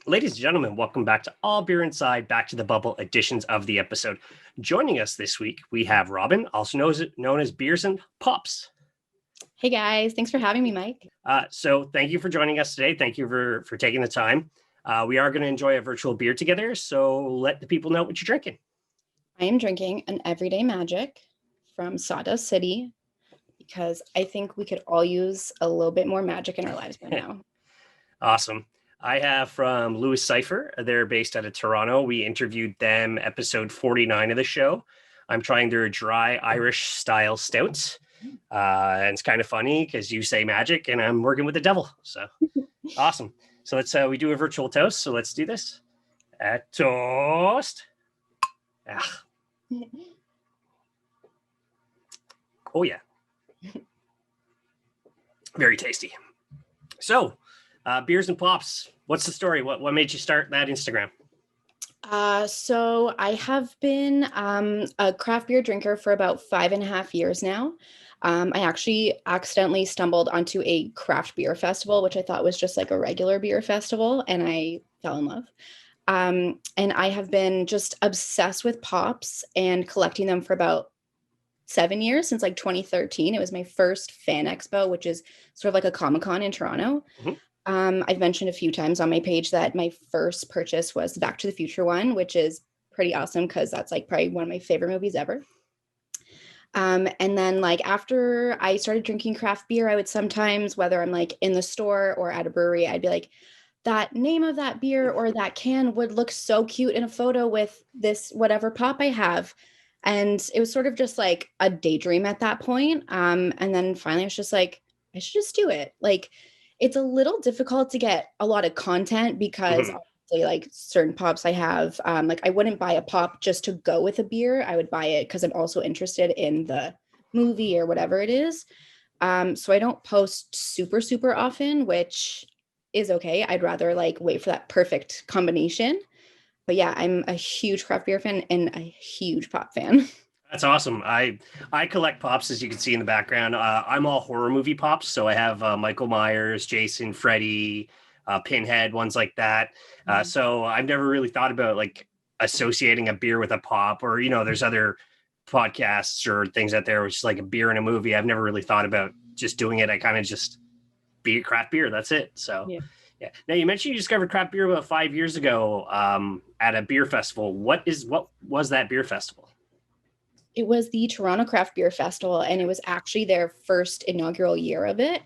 Ladies and gentlemen, welcome back to All Beer Inside, Back to the Bubble editions of the episode. Joining us this week, we have Robyn, also known as Beers and Pops. Hey guys, thanks for having me, Mike. So thank you for joining us today. Thank you for taking the time. We are going to enjoy a virtual beer together, so let the people know what you're drinking. I am drinking an Everyday Magic from Sawdust City because I think we could all use a little bit more magic in our lives right now. Awesome. I have from Cifer. They're based out of Toronto. We interviewed them episode 49 of the show. I'm trying their dry Irish style stouts. And it's kind of funny because you say magic and I'm working with the devil. So awesome. So let's we do a virtual toast. So let's do this. Toast. Ah. Oh yeah. Very tasty. So Beers and Pops, what's the story? What made you start that Instagram? So I have been a craft beer drinker for about 5.5 years now. I actually accidentally stumbled onto a craft beer festival, which I thought was just like a regular beer festival, and I fell in love. And I have been just obsessed with pops and collecting them for about 7 years, since like 2013. It was my first fan expo, which is sort of like a Comic-Con in Toronto. Mm-hmm. I've mentioned a few times on my page that my first purchase was the Back to the Future one, which is pretty awesome because that's like probably one of my favorite movies ever. And then like after I started drinking craft beer, I would sometimes, whether I'm like in the store or at a brewery, I'd be like, that name of that beer or that can would look so cute in a photo with this whatever pop I have. And it was sort of just like a daydream at that point. And then finally I was just like, I should just do it. Like, it's a little difficult to get a lot of content because obviously like certain pops I have, like I wouldn't buy a pop just to go with a beer. I would buy it because I'm also interested in the movie or whatever it is. So I don't post super often, which is okay. I'd rather like wait for that perfect combination. But yeah, I'm a huge craft beer fan and a huge pop fan. That's awesome. I collect pops, as you can see in the background. I'm all horror movie pops, so I have Michael Myers, Jason, Freddy, Pinhead, ones like that. So I've never really thought about like associating a beer with a pop, or there's other podcasts or things out there, which is like a beer in a movie. I've never really thought about just doing it. I kind of just be craft beer. That's it. So yeah. Now you mentioned you discovered craft beer about 5 years ago at a beer festival. What was that beer festival? It was the Toronto Craft Beer Festival, and it was actually their first inaugural year of it.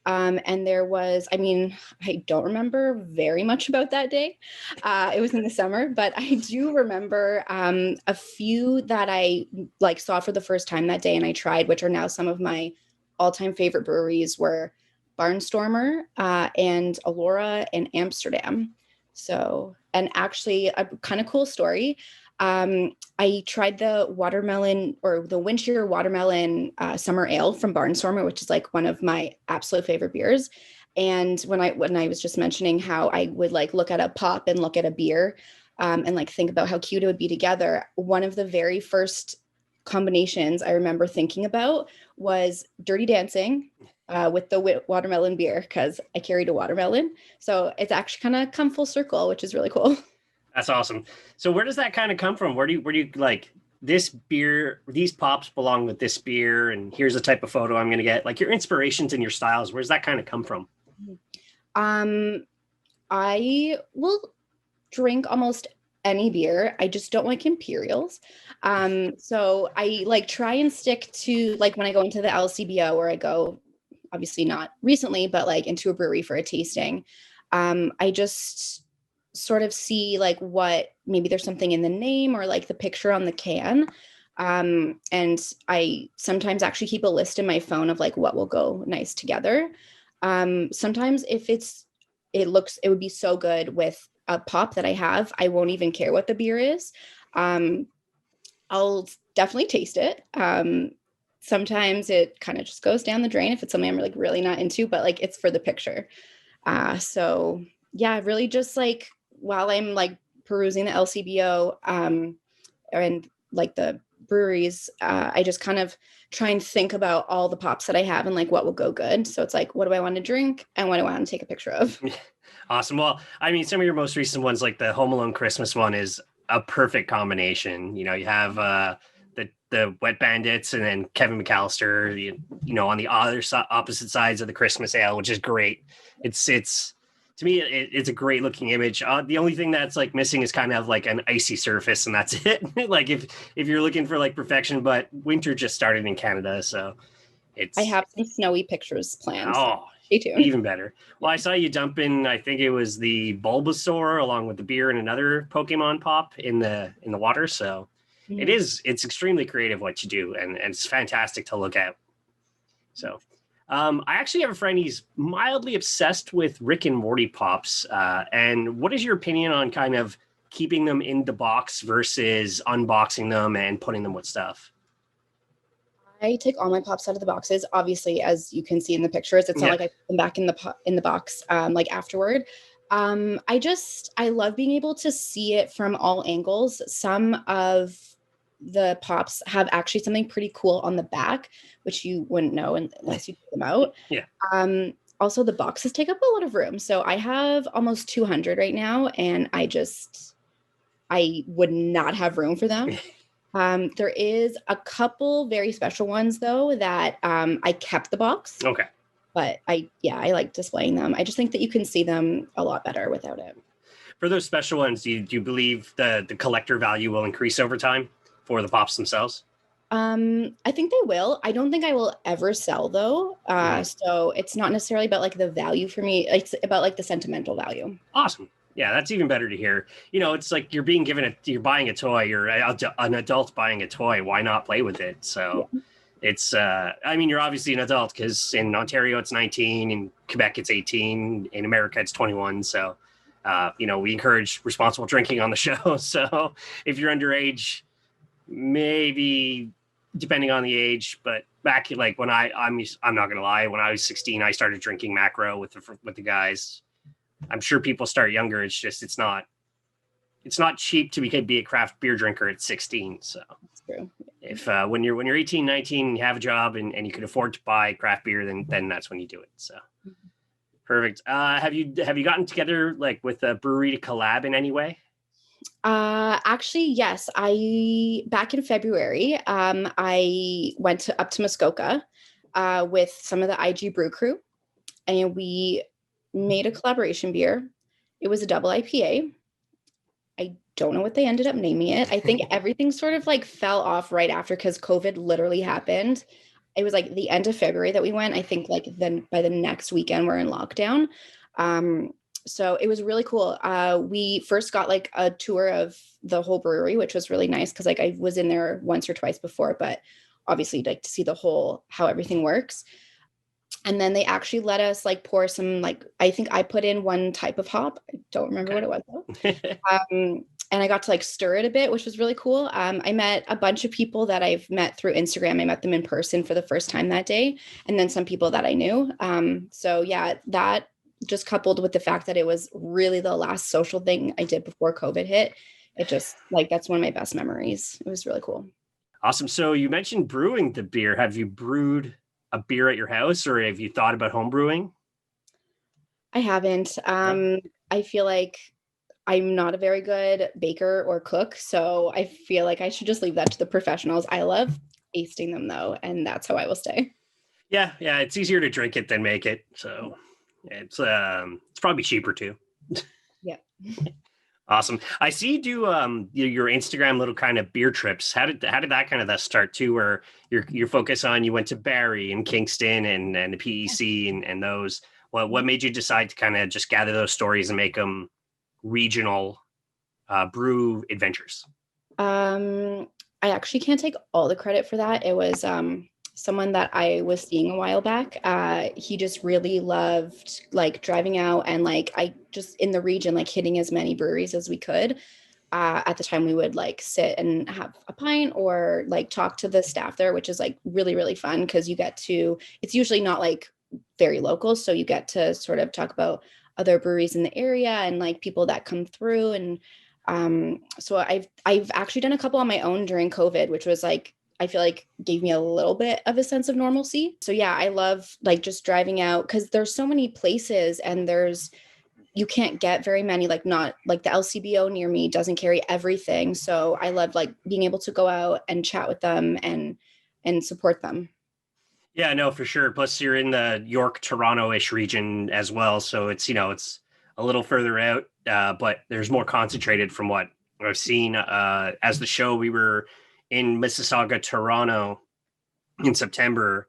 And there was, I mean, I don't remember very much about that day. It was in the summer, but I do remember a few that I like saw for the first time that day and I tried, which are now some of my all-time favorite breweries were Barnstormer and Alora and Amsterdam. So, and actually a kind of cool story. I tried the watermelon or the wind shear watermelon summer ale from Barnstormer, which is like one of my absolute favorite beers. And when I was just mentioning how I would like look at a pop and look at a beer and like think about how cute it would be together, one of the very first combinations I remember thinking about was Dirty Dancing with the watermelon beer because I carried a watermelon. So it's actually kind of come full circle, which is really cool. That's awesome. So where does that kind of come from? Where do you like this beer, these pops belong with this beer, and here's the type of photo I'm going to get? Like your inspirations and your styles, where's that kind of come from? I will drink almost any beer. I just don't like Imperials. So I like try and stick to like when I go into the LCBO or I go, obviously not recently, but like into a brewery for a tasting. I just sort of see like what maybe there's something in the name or like the picture on the can. And I sometimes actually keep a list in my phone of like what will go nice together. Sometimes if it would be so good with a pop that I have, I won't even care what the beer is. I'll definitely taste it. Sometimes it kind of just goes down the drain if it's something I'm like really not into, but like it's for the picture. So yeah, really just like while I'm like perusing the LCBO and like the breweries, I just kind of try and think about all the pops that I have and like what will go good. So it's like, what do I want to drink and what do I want to take a picture of? Awesome. Well, I mean, some of your most recent ones, like the Home Alone Christmas one, is a perfect combination. You know, you have the Wet Bandits and then Kevin McAllister. On the opposite sides of the Christmas ale, which is great. It's to me, it's a great looking image. The only thing that's like missing is kind of like an icy surface, and that's it. Like if you're looking for like perfection, but winter just started in Canada, so I have some snowy pictures planned. Oh, stay tuned. Even better. Well, I saw you dump in, I think it was the Bulbasaur along with the beer and another Pokemon pop in the water. So it's extremely creative what you do, and it's fantastic to look at. So I actually have a friend, he's mildly obsessed with Rick and Morty pops. And what is your opinion on kind of keeping them in the box versus unboxing them and putting them with stuff? I take all my pops out of the boxes. Obviously, as you can see in the pictures, it's not like I put them back in the box like afterward. I love being able to see it from all angles. Some of the pops have actually something pretty cool on the back, which you wouldn't know unless you take them out. Yeah. Also, the boxes take up a lot of room. So I have almost 200 right now, and I would not have room for them. There is a couple very special ones though that I kept the box. Okay. But I like displaying them. I just think that you can see them a lot better without it. For those special ones, do you believe the collector value will increase over time for the pops themselves? I think they will. I don't think I will ever sell though. So it's not necessarily about like the value for me. It's about like the sentimental value. Awesome. Yeah, that's even better to hear. It's like you're you're buying a toy. You're an adult buying a toy. Why not play with it? So it's, I mean, you're obviously an adult because in Ontario it's 19, in Quebec it's 18, in America it's 21. So, we encourage responsible drinking on the show. So if you're underage, maybe depending on the age, but back like when I'm not gonna lie, when I was 16, I started drinking macro with the guys. I'm sure people start younger. It's just it's not cheap to be a craft beer drinker at 16. So that's true. If when you're 18, 19, you have a job and you can afford to buy craft beer, then that's when you do it. So perfect. Have you gotten together like with a brewery to collab in any way? Actually, yes. Back in February, I went up to Muskoka with some of the IG Brew crew, and we made a collaboration beer. It was a double IPA. I don't know what they ended up naming it. I think everything sort of like fell off right after because COVID literally happened. It was like the end of February that we went. I think like then by the next weekend we're in lockdown. So it was really cool. We first got like a tour of the whole brewery, which was really nice because like I was in there once or twice before, but obviously like to see the whole how everything works. And then they actually let us like pour some, like, I think I put in one type of hop. I don't remember what it was though. And I got to like stir it a bit, which was really cool. I met a bunch of people that I've met through Instagram. I met them in person for the first time that day. And then some people that I knew. So yeah, that just coupled with the fact that it was really the last social thing I did before COVID hit. It just like, that's one of my best memories. It was really cool. Awesome. So you mentioned brewing the beer. Have you brewed a beer at your house or have you thought about home brewing? I haven't. I feel like I'm not a very good baker or cook, so I feel like I should just leave that to the professionals. I love tasting them though, and that's how I will stay. Yeah, it's easier to drink it than make it. So it's probably cheaper too. Yeah. Awesome. I see you do your Instagram little kind of beer trips. How did that kind of start too? Where your focus on you went to Barrie and Kingston and the PEC and those. What made you decide to kind of just gather those stories and make them regional brew adventures? I actually can't take all the credit for that. It was someone that I was seeing a while back. He just really loved like driving out and like I just in the region, like hitting as many breweries as we could. At the time we would like sit and have a pint or like talk to the staff there, which is like really, really fun because it's usually not like very local. So you get to sort of talk about other breweries in the area and like people that come through. And So I've actually done a couple on my own during COVID, which was like, I feel like gave me a little bit of a sense of normalcy. So yeah, I love like just driving out because there's so many places and you can't get very many, like not like the LCBO near me doesn't carry everything. So I love like being able to go out and chat with them and support them. Yeah, no, for sure. Plus, you're in the York, Toronto-ish region as well, so it's a little further out, but there's more concentrated from what I've seen. As the show, we were in Mississauga, Toronto, in September,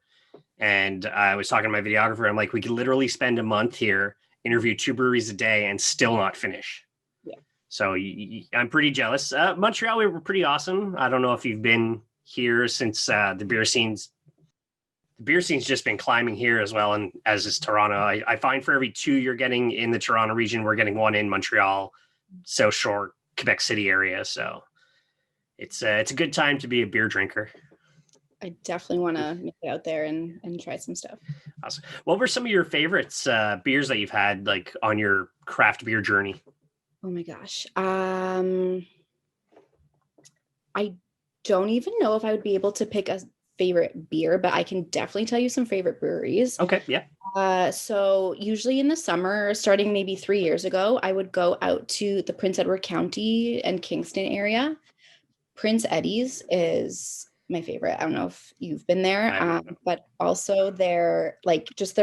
and I was talking to my videographer. I'm like, we could literally spend a month here, interview 2 breweries a day, and still not finish. Yeah. So I'm pretty jealous. Montreal, we were pretty awesome. I don't know if you've been here since the beer scene's just been climbing here as well, and as is Toronto. I find for every 2 you're getting in the Toronto region, we're getting 1 in Montreal, South Shore, Quebec City area. So it's a good time to be a beer drinker. I definitely want to make it out there and try some stuff. Awesome. What were some of your favorites beers that you've had like on your craft beer journey? Oh my gosh. I don't even know if I would be able to pick a favorite beer, but I can definitely tell you some favorite breweries. Okay, yeah. So usually in the summer, starting maybe 3 years ago, I would go out to the Prince Edward County and Kingston area. Prince Eddie's is my favorite. I don't know if you've been there, but also their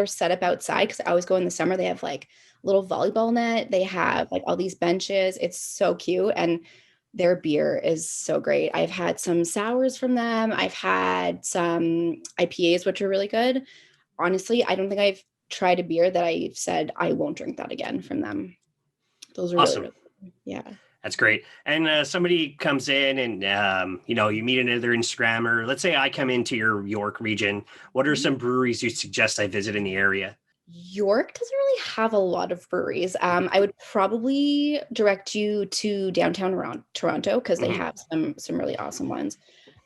setup outside, because I always go in the summer. They have like a little volleyball net. They have like all these benches. It's so cute. And their beer is so great. I've had some sours from them. I've had some IPAs, which are really good. Honestly, I don't think I've tried a beer that I've said I won't drink that again from them. Those are awesome. Really, really good. Yeah. That's great. And somebody comes in and, you meet another Instagrammer. Let's say I come into your York region. What are some breweries you suggest I visit in the area? York doesn't really have a lot of breweries. I would probably direct you to downtown Toronto because they have some really awesome ones.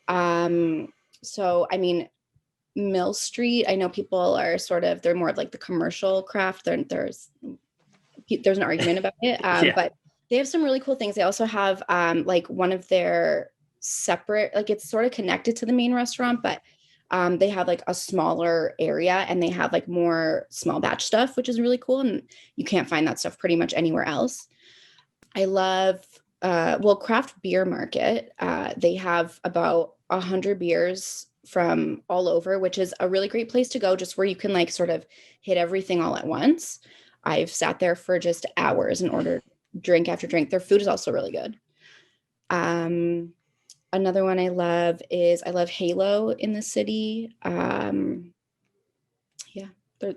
So, I mean, Mill Street, I know people are they're more of like the commercial craft. There's an argument about it, but they have some really cool things. They also have like one of their separate, like it's sort of connected to the main restaurant, but they have like a smaller area and they have like more small batch stuff, which is really cool. And you can't find that stuff pretty much anywhere else. I love, Craft Beer Market. They have about 100 beers from all over, which is a really great place to go, just where you can like sort of hit everything all at once. I've sat there for just hours and ordered drink after drink. Their food is also really good. Another one I love Halo in the city.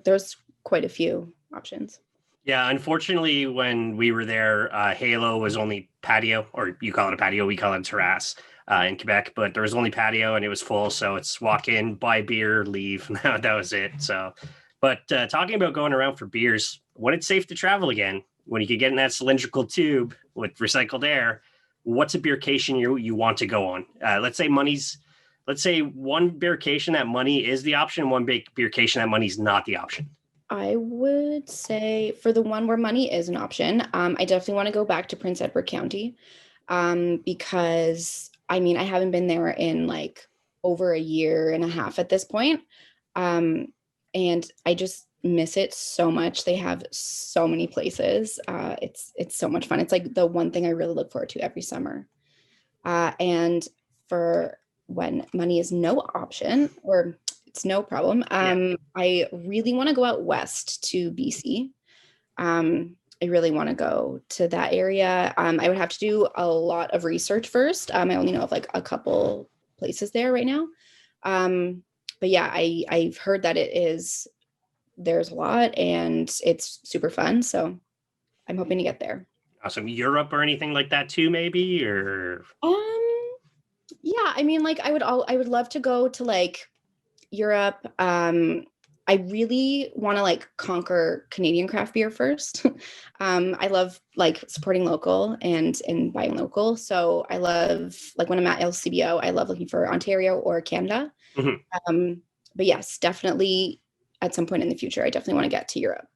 There's quite a few options. Yeah, unfortunately, when we were there, Halo was only patio, or you call it a patio, we call it a terrace in Quebec, but there was only patio and it was full. So it's walk in, buy beer, leave. That was it. So, but talking about going around for beers, when it's safe to travel again, when you can get in that cylindrical tube with recycled air, what's a beercation you want to go on? Let's say one beercation that money is the option, one beercation that money's not the option. I would say for the one where money is an option, I definitely want to go back to Prince Edward County because I mean, I haven't been there in like over a year and a half at this point. And I just miss it so much. They have so many places. It's so much fun. It's like the one thing I really look forward to every summer. And for when money is no option or it's no problem, I really want to go out west to BC. I really want to go to that area. I would have to do a lot of research first. I only know of like a couple places there right now. But yeah, I've heard that there's a lot and it's super fun. So I'm hoping to get there. Awesome. Europe or anything like that too, maybe, or? Yeah, I mean, like I would love to go to like Europe. I really want to like conquer Canadian craft beer first. I love like supporting local and buying local. So I love like when I'm at LCBO, I love looking for Ontario or Canada. But yes, definitely at some point in the future, I definitely want to get to Europe.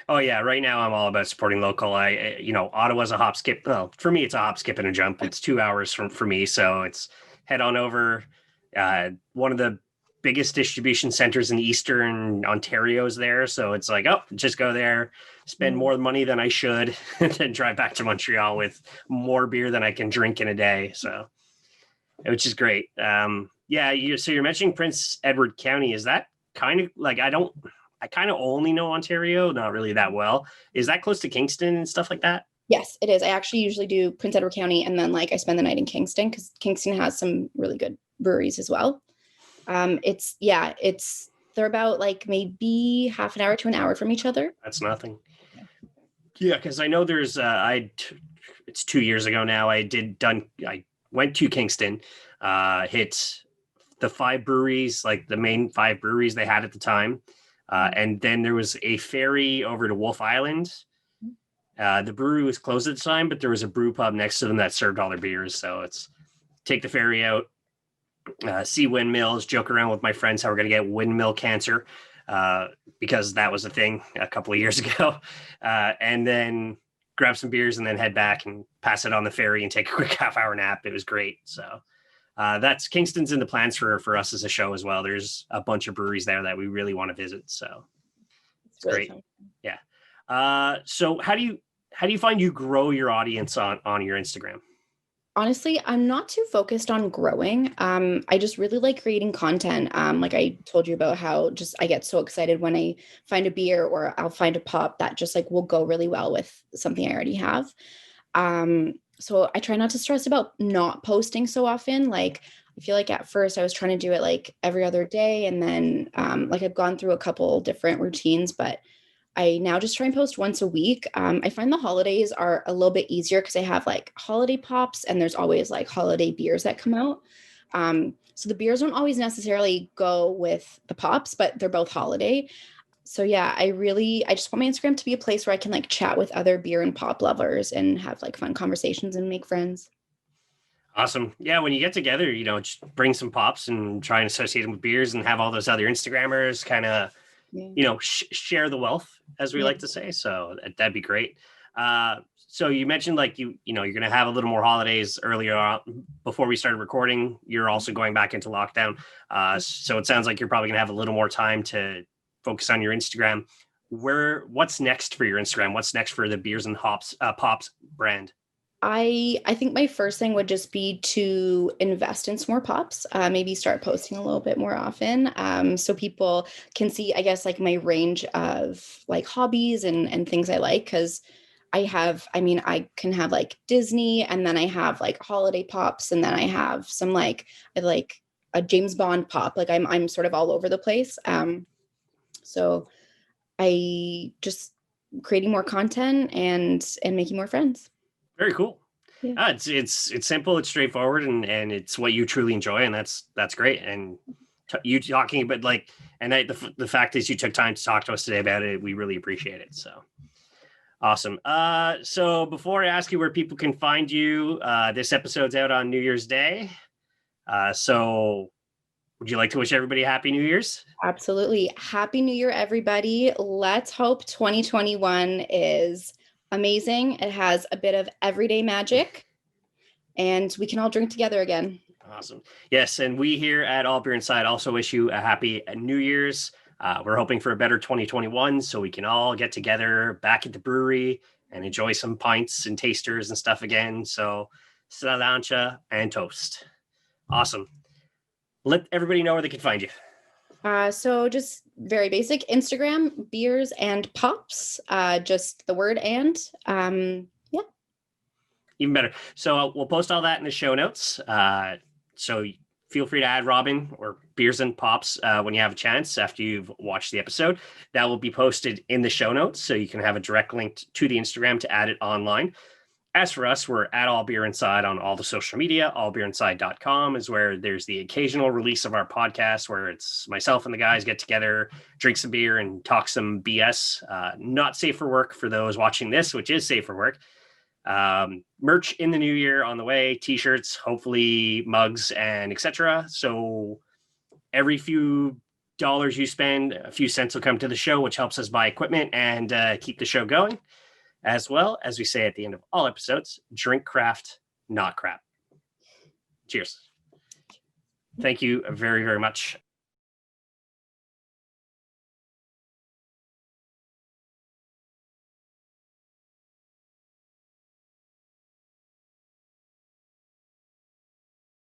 Oh yeah, right now I'm all about supporting local. Ottawa's a hop skip. Well, for me, it's a hop skip and a jump. It's 2 hours for me, so it's head on over. One of the biggest distribution centers in Eastern Ontario is there, so it's like, oh, just go there, spend more money than I should, and then drive back to Montreal with more beer than I can drink in a day. So, which is great. So you're mentioning Prince Edward County. Is that kind of like I kind of only know Ontario, not really that well. Is that close to Kingston and stuff like that? Yes, it is. I actually usually do Prince Edward County, and then like I spend the night in Kingston because Kingston has some really good breweries as well. They're about like maybe half an hour to an hour from each other. That's nothing. Yeah, because I know there's it's 2 years ago now. I went to Kingston, hit the five breweries, like the main five breweries they had at the time. And then there was a ferry over to Wolf Island. The brewery was closed at the time, but there was a brew pub next to them that served all their beers. So it's take the ferry out, see windmills, joke around with my friends how we're going to get windmill cancer, because that was a thing a couple of years ago. And then grab some beers and then head back and pass it on the ferry and take a quick half-hour nap. It was great. So that's Kingston's in the plans for us as a show as well. There's a bunch of breweries there that we really want to visit. So it's really great. Fun. Yeah. So how do you find you grow your audience on your Instagram? Honestly, I'm not too focused on growing. I just really like creating content. Like I told you about how just I get so excited when I find a beer or I'll find a pop that just like will go really well with something I already have. So I try not to stress about not posting so often. Like I feel like at first I was trying to do it like every other day. And then like I've gone through a couple different routines, but I now just try and post once a week. I find the holidays are a little bit easier because I have like holiday pops and there's always like holiday beers that come out. So the beers don't always necessarily go with the pops, but they're both holiday. So yeah, I just want my Instagram to be a place where I can like chat with other beer and pop lovers and have like fun conversations and make friends. Awesome. Yeah, when you get together, just bring some pops and try and associate them with beers and have all those other Instagrammers kind of share the wealth, as we like to say. So that'd be great. So you mentioned like you're going to have a little more holidays earlier on before we started recording. You're also going back into lockdown. So it sounds like you're probably going to have a little more time to focus on your Instagram. What's next for your Instagram? What's next for the Beers and Pops brand? I think my first thing would just be to invest in some more pops, maybe start posting a little bit more often, so people can see, I guess, like my range of like hobbies and things I like. Because I can have like Disney, and then I have like holiday pops, and then I have some I like a James Bond pop. Like I'm sort of all over the place. So I just creating more content and making more friends. Very cool. Yeah. It's simple, it's straightforward, and it's what you truly enjoy, and that's great. And you talking about the fact is you took time to talk to us today about it. We really appreciate it. So awesome. So before I ask you where people can find you, this episode's out on New Year's Day. So would you like to wish everybody a Happy New Year's? Absolutely. Happy New Year, everybody. Let's hope 2021 is amazing. It has a bit of everyday magic, and we can all drink together again. Awesome. Yes, and we here at All Beer Inside also wish you a happy New Year's. We're hoping for a better 2021 so we can all get together back at the brewery and enjoy some pints and tasters and stuff again. So, Salancha and toast. Awesome. Let everybody know where they can find you. So just very basic Instagram, Beers and Pops, just the word and, yeah. Even better. So we'll post all that in the show notes. So feel free to add Robyn or Beers and Pops when you have a chance after you've watched the episode. That will be posted in the show notes, so you can have a direct link to the Instagram to add it online. As for us, we're at All Beer Inside on all the social media. Allbeerinside.com is where there's the occasional release of our podcast where it's myself and the guys get together, drink some beer, and talk some BS. Not safe for work for those watching this, which is safe for work. Merch in the new year on the way, t-shirts, hopefully mugs, and etc. So every few dollars you spend, a few cents will come to the show, which helps us buy equipment and keep the show going. As well, as we say at the end of all episodes, drink craft, not crap. Cheers. Thank you very, very much.